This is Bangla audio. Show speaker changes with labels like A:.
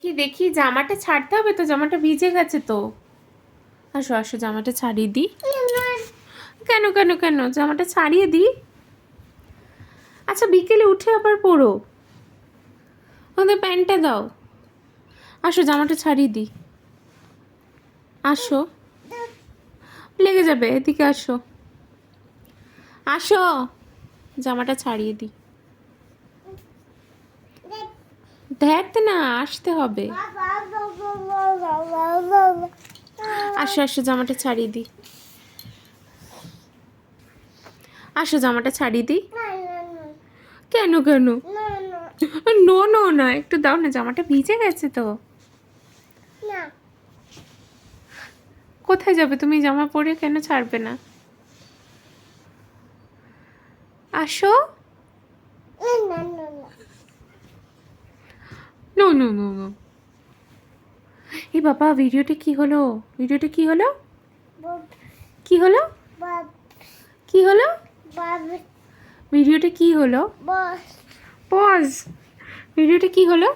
A: কি দেখি জামাটা ছাড়তে হবে তো, জামাটা ভিজে গেছে তো। আসো আসো জামাটা ছাড়িয়ে দিই। কেন কেন কেন জামাটা ছাড়িয়ে দিই। আচ্ছা বিকেলে উঠে আবার পরো। ওদের প্যান্টটা দাও। আসো জামাটা ছাড়িয়ে দিই। আসো, লেগে যাবে, এদিকে আসো। আসো জামাটা ছাড়িয়ে দিই। দেখ না, আসতে হবে। আসো আসো জামাটা ছাড়িয়ে দিই। আসো জামাটা ছাড়িয়ে দিই। কেন কেন নো নো না, একটু দাও না, জামাটা ভিজে গেছে তো। কোথায় যাবে তুমি, জামা পরে কেন ছাড়বে না? আসো। No no no no. এই বাবা, ভিডিওটা কি হলো? ভিডিওটা কি হলো? কি হলো? কি হলো? ভিডিওটা কি হলো? পজ। ভিডিওটা কি হলো?